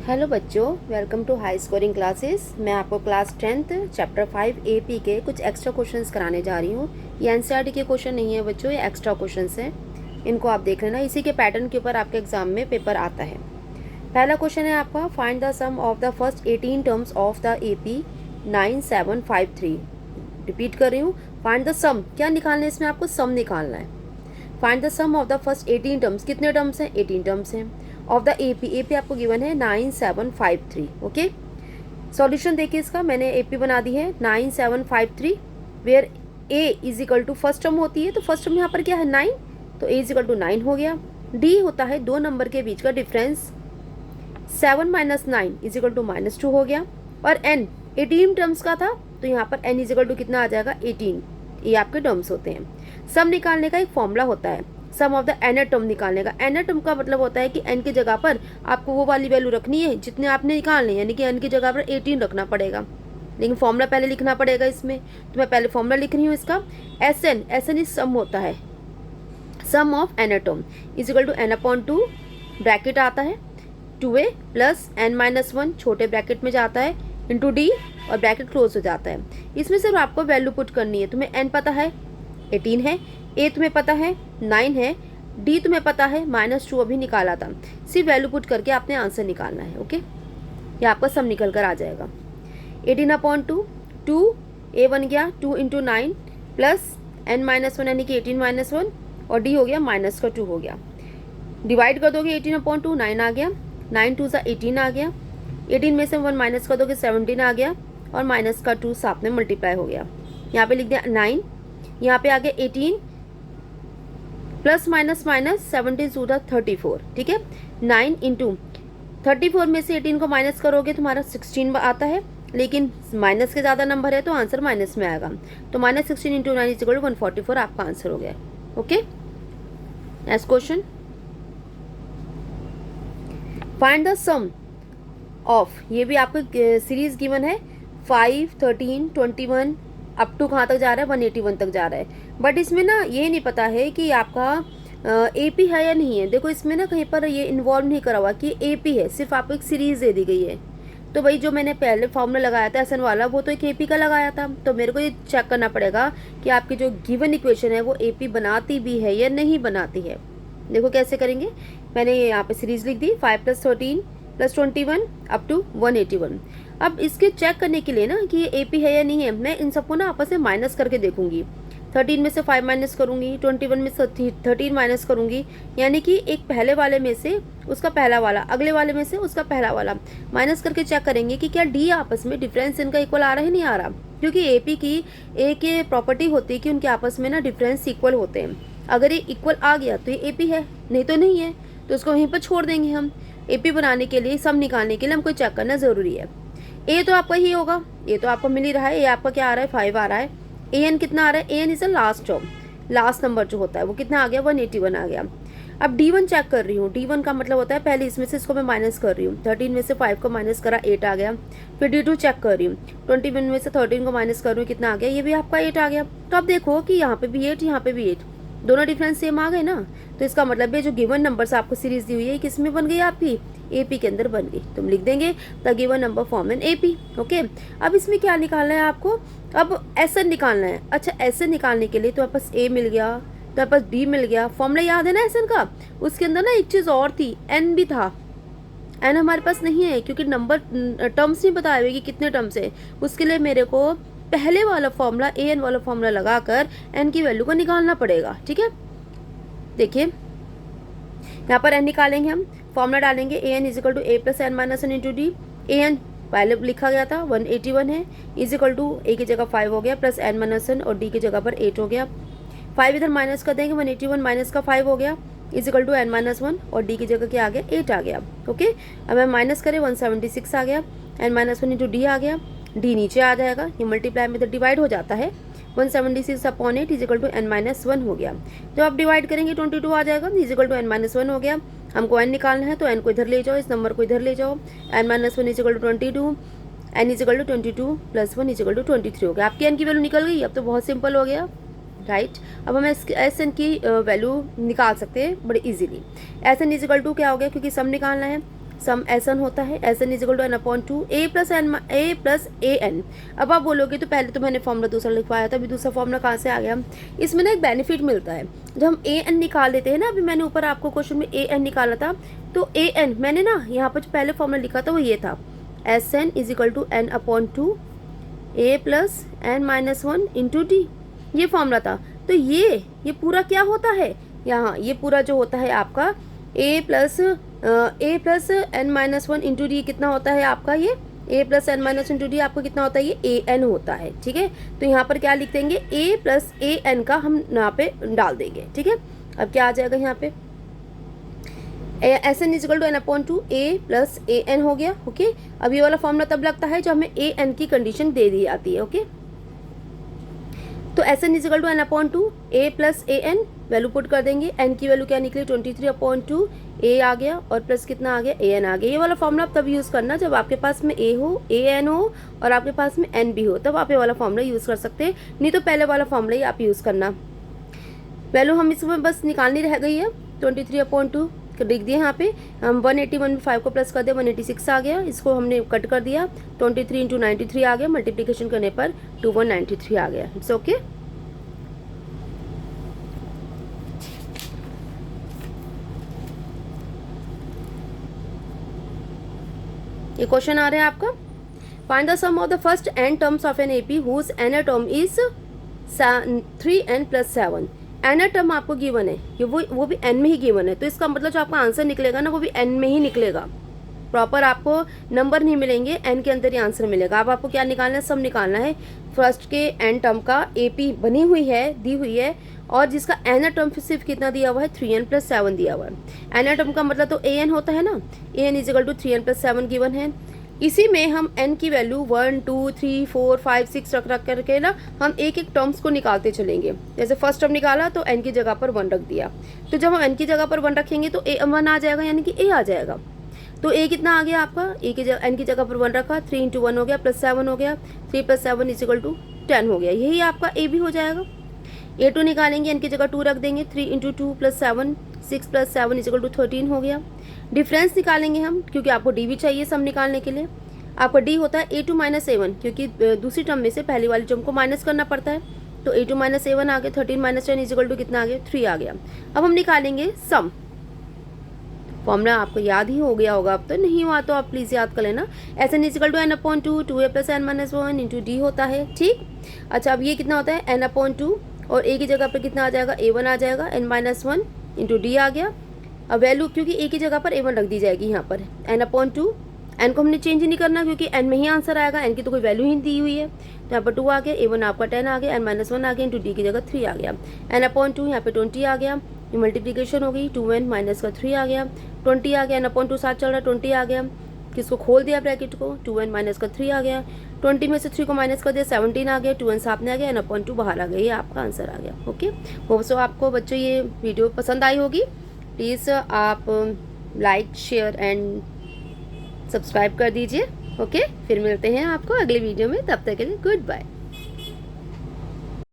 Hello बच्चों, welcome to high scoring classes. मैं आपको क्लास 10th चैप्टर 5 एपी के कुछ एक्स्ट्रा क्वेश्चंस कराने जा रही हूँ। ये एनसीईआरटी के क्वेश्चन नहीं है बच्चों, ये एक्स्ट्रा क्वेश्चंस हैं। इनको आप देख लेना, इसी के पैटर्न के ऊपर आपके एग्जाम में पेपर आता है। पहला क्वेश्चन है आपका, find the sum of the first 18 terms of the AP 9753। Repeat कर रही हूँ, फाइंड द सम, क्या निकालना है इसमें, आपको सम निकालना है। Find the sum of the first 18 terms, कितने टर्म्स हैं, 18 टर्म्स हैं। ऑफ द एपी आपको गिवन है 9753। ओके, सॉल्यूशन देखिए इसका, मैंने एपी बना दी है 9753, where a is equal to first term होती है, तो फर्स्ट टर्म यहाँ पर क्या है 9, तो ए इज इक्वल टू 9 हो गया। डी होता है दो नंबर के बीच का difference, 7 minus 9 is equal to -2 हो गया। और एन 18 टर्म्स का था, तो यहाँ पर एन इज इक्वल टू कितना आ जाएगा 18। ये आपके टर्म्स होते हैं। सम निकालने का एक फॉर्मूला होता है, सम ऑफ द एनर टर्म निकालने का। एनर टर्म का मतलब होता है कि एन की जगह पर आपको वो वाली वैल्यू रखनी है जितने आपने निकालने, यानी कि एन की जगह पर 18 रखना पड़ेगा, लेकिन फॉर्मूला पहले लिखना पड़ेगा इसमें। तो मैं पहले फॉर्मूला लिख रही हूँ इसका, एस एन इज सम होता है, sum of nth term is equal to n upon 2, bracket आता है 2a प्लस n-1 छोटे ब्रैकेट में जाता है इंटू डी, और ब्रैकेट क्लोज हो जाता है। इसमें सिर्फ आपको वैल्यू पुट करनी है। तुम्हें n पता है 18 है, a तुम्हें पता है 9 है, d तुम्हें पता है -2 अभी निकाला था। सिर्फ वैल्यू पुट करके आपने आंसर निकालना है। ओके, ये आपका सम निकल कर आ जाएगा। 18 अपॉन 2, 2a बन गया 2 इंटू 9 प्लस n-1 यानी कि 18-1, और d हो गया -2 हो गया। डिवाइड कर दोगे 18 अपॉन 2, 9 आ गया, 9 2 सा 18 आ गया, 18 में से 1 माइनस कर दोगे 17 आ गया, और माइनस का 2 साथ में मल्टीप्लाई हो गया। यहाँ पे लिख दिया 9, यहाँ पे आ गया 18 प्लस माइनस 17 2 34। ठीक है, 9 इंटू 34 में से 18 को माइनस करोगे तुम्हारा 16 आता है, लेकिन माइनस के ज़्यादा नंबर है तो आंसर माइनस में आएगा। तो -16 इंटू 9 इज इक्वल टू 144 आपका आंसर हो गया। Okay, next question, find the sum of, ये भी आपको सीरीज गिवन है 5, 13, 21 अप टू कहाँ तक जा रहा है 181 तक जा रहा है। बट इसमें ना ये नहीं पता है कि आपका एपी है या नहीं है। देखो इसमें ना कहीं पर ये इन्वॉल्व नहीं करा हुआ कि एपी है, सिर्फ आपको एक सीरीज दे दी गई है। तो भाई जो मैंने पहले फॉर्मूला लगाया था एसएन वाला, वो तो एक एपी का लगाया था, तो मेरे को ये चेक करना पड़ेगा कि आपकी जो गिवन इक्वेशन है वो एपी बनाती भी है या नहीं बनाती है। देखो कैसे करेंगे, मैंने यहाँ पे सीरीज लिख दी 5 + 13 + 21 अप टू 181। अब इसके चेक करने के लिए ना कि ये एपी है या नहीं है, मैं इन सबको ना आपस में माइनस करके देखूंगी। 13 में से 5 माइनस करूंगी, 21 में से 13 माइनस करूंगी, यानी कि एक पहले वाले में से उसका पहला वाला, अगले वाले में से उसका पहला वाला माइनस करके चेक करेंगे कि क्या डी आपस में डिफरेंस इनका इक्वल आ रहा है नहीं आ रहा। क्योंकि एपी की एक ये प्रॉपर्टी होती है कि उनके आपस में ना डिफरेंस इक्वल होते हैं। अगर ये इक्वल आ गया तो ये एपी है, नहीं तो नहीं है, तो उसको वहीं पर छोड़ देंगे हम। एपी बनाने के लिए, सम निकालने के लिए हमको चेक करना जरूरी है। ए तो आपका ही होगा, ये तो आपको मिल ही रहा है, ये आपका क्या आ रहा है 5 आ रहा है। ए एन कितना आ रहा है, A n is a last term, last number जो होता है वो कितना आ गया 181 आ गया। अब D1 चेक कर रही हूँ, D1 का मतलब होता है पहले इसमें से इसको मैं माइनस कर रही हूँ, 13 में से 5 को माइनस करा 8 आ गया। फिर D2 चेक कर रही हूँ, 21 में से 13 को माइनस कर रही हूँ, कितना आ गया, ये भी आपका 8 आ गया। तो अब देखो कि यहाँ पे भी 8, यहाँ पे भी 8, दोनों डिफरेंस सेम आ गए ना। तो इसका मतलब है जो गिवन नंबर्स आपको सीरीज दी हुई है किस में बन गई, आपकी एपी के अंदर बन गई। तुम लिख देंगे the given number form in AP. Okay, अब इसमें क्या निकालना है आपको, अब एसएन निकालना है। अच्छा, एसएन निकालने के लिए तो पास ए मिल गया, तो पास डी मिल गया, फॉर्मूला याद है ना एसएन का। उसके अंदर ना एक चीज़ और थी, एन भी था। एन हमारे पास नहीं है क्योंकि नंबर टर्म्स नहीं बताए हुए कि कितने टर्म्स है। उसके लिए मेरे को पहले वाला फॉर्मूला, ए एन वाला फॉर्मूला लगाकर एन की वैल्यू को निकालना पड़ेगा। ठीक है, देखिए यहाँ पर एन निकालेंगे हम, फॉर्मूला डालेंगे A n is equal to A plus n-1 into D. A n पहले लिखा गया था 181 है, इज इक्वल टू ए की जगह 5 हो गया प्लस n-1 और डी की जगह पर 8 हो गया। 5 इधर माइनस कर देंगे, 181 माइनस का 5 हो गया, इज इक्वल टू n-1 और डी की जगह क्या आ गया 8 आ गया। ओके, अब हम माइनस करें 176 आ गया, n-1 इंटू डी आ गया, डी नीचे आ जाएगा, ये मल्टीप्लाई में इधर डिवाइड हो जाता है, 176 upon 8 is equal to n-1 हो गया। तो आप डिवाइड करेंगे 22 आ जाएगा, इज इक्वल टू n-1 हो गया। हमको n निकालना है तो n को इधर ले जाओ, इस नंबर को इधर ले जाओ, n-1 is equal to 22, n is equal to 22 plus 1 is equal to 23 हो गया। आपकी n की वैल्यू निकल गई, अब तो बहुत सिंपल हो गया। राइट, अब हम एस एन की वैल्यू निकाल सकते हैं बड़े easily. S n is equal to क्या हो गया, क्योंकि सम निकालना है, सम एस एन होता है, s n is equal to n upon two A plus a n. अब आप बोलोगे तो पहले तो मैंने फॉर्मूला दूसरा लिखवाया था, अभी दूसरा फॉर्मूला कहाँ से आ गया। इसमें ना एक बेनिफिट मिलता है, जब हम ए एन निकाल लेते हैं ना, अभी मैंने ऊपर आपको क्वेश्चन में ए एन निकाला था, तो ए एन मैंने ना यहाँ पर जो पहले फॉर्मूला लिखा था वो ये था, s n is equal to n upon two A plus n minus one into d, ये फॉर्मूला था। तो ये पूरा क्या होता है यहाँ, ये पूरा जो होता है आपका A plus n minus one into D कितना होता है आपका, ये A plus n minus into D आपका कितना होता है, ये ए एन होता है। ठीक है, तो यहाँ पर क्या लिख देंगे, ए प्लस ए एन का हम यहाँ पे डाल देंगे। ठीक है, अब क्या आ जाएगा यहाँ पे, s n is equal to n upon two A plus a n हो गया। ओके, अब ये वाला फॉर्मूला तब लगता है जब हमें ए एन की कंडीशन दे दी जाती है। ओके, तो s n is equal to n upon two A plus a n, value put कर देंगे, एन की वैल्यू क्या निकली 23 अपॉन टू, ए आ गया और प्लस कितना आ गया, ए एन आ गया। ये वाला फॉर्मूला आप तब यूज़ करना जब आपके पास में ए हो, ए एन हो और आपके पास में एन भी हो, तब आप ये वाला फॉर्मूला यूज़ कर सकते हैं, नहीं तो पहले वाला फॉर्मूला ही आप यूज़ करना। वैल्यू हम इसमें बस निकालनी रह गई है, 23 अपॉन टू लिख दिया यहाँ पे, हम 181 में 5 को प्लस कर दिया, 186 आ गया, इसको हमने कट कर दिया, 23 इंटू 93 आ गया, मल्टीप्लीकेशन करने पर 2193 आ गया। It's okay. ये क्वेश्चन आ रहा है आपका, find the sum of the first n terms of an AP whose nth term is 3n + 7। Nth term आपको गिवन है, ये वो भी n में ही गिवन है, तो इसका मतलब जो आपका आंसर निकलेगा ना वो भी n में ही निकलेगा, प्रॉपर आपको नंबर नहीं मिलेंगे, n के अंदर ही आंसर मिलेगा। अब आपको क्या निकालना है, सब निकालना है। फर्स्ट के n टर्म का AP बनी हुई है, दी हुई है, और जिसका एनर टर्म सिर्फ कितना दिया हुआ है, 3n + 7 दिया हुआ है। एनर टर्म का मतलब तो an होता है ना, an is equal to 3n + 7 given है। इसी में हम n की वैल्यू 1 2 3 4 5 6 रख करके ना हम एक एक टर्म्स को निकालते चलेंगे। जैसे फर्स्ट टर्म निकाला तो n की जगह पर 1 रख दिया, तो जब हम n की जगह पर 1 रखेंगे तो a 1 आ जाएगा, यानी कि a आ जाएगा। तो a कितना आ गया आपका, a की जगह n की जगह पर 1 रखा, 3 इंटू 1 हो गया प्लस 7 हो गया, 3 + 7 इज इक्वल टू 10 हो गया, यही आपका a भी हो जाएगा। a2 निकालेंगे, n की जगह 2 रख देंगे, 3 इंटू 2 + 7 6 + 7 इज इक्वल टू 13 हो गया। डिफरेंस निकालेंगे हम, क्योंकि आपको d भी चाहिए सम निकालने के लिए। आपका d होता है a2 - a1, क्योंकि दूसरी टर्म में से पहली वाली टर्म को माइनस करना पड़ता है, तो a2 - a1 आ गया, 13 - 10 इज इक्वल टू कितना आ गया, 3 आ गया। अब हम निकालेंगे सम, फॉर्मूला आपको याद ही हो गया होगा, अब तो नहीं हुआ तो आप प्लीज़ याद कर लेना। S n is equal to n upon two, 2a + n - 1 into d होता है। ठीक, अच्छा अब ये कितना होता है, n अपॉन टू, और a की जगह पर कितना आ जाएगा, a1 आ जाएगा, n - 1 इंटू डी आ गया। अब वैल्यू क्योंकि a की जगह पर a1 रख दी जाएगी, यहाँ पर n अपॉन टू, n को हमने चेंज ही नहीं करना क्योंकि n में ही आंसर आएगा, n की तो कोई वैल्यू ही दी हुई है, तो यहाँ पर 2 आ गया, a1 आपका 10 आ गया, n - 1 आ गया, इंटू डी की जगह 3 आ गया, n अपॉन टू यहाँ पे 20 आ गया, ये मल्टीप्लीकेशन हो गई, 2n - का 3 आ गया, 20 आ गया, n अपॉन टू साथ चल रहा है, 20 आ गया, किसको खोल दिया ब्रैकेट को, 2n - का 3 आ गया, 20 में से 3 को माइनस कर दिया, 17 आ गया, 2n सामने आ गया, n अपॉन टू बाहर आ गया, ये आपका आंसर आ गया। ओके, होप सो आपको बच्चों ये वीडियो पसंद आई होगी। प्लीज़ आप लाइक शेयर एंड सब्सक्राइब कर दीजिए। ओके, फिर मिलते हैं आपको अगले वीडियो में, तब तक के लिए गुड बाय।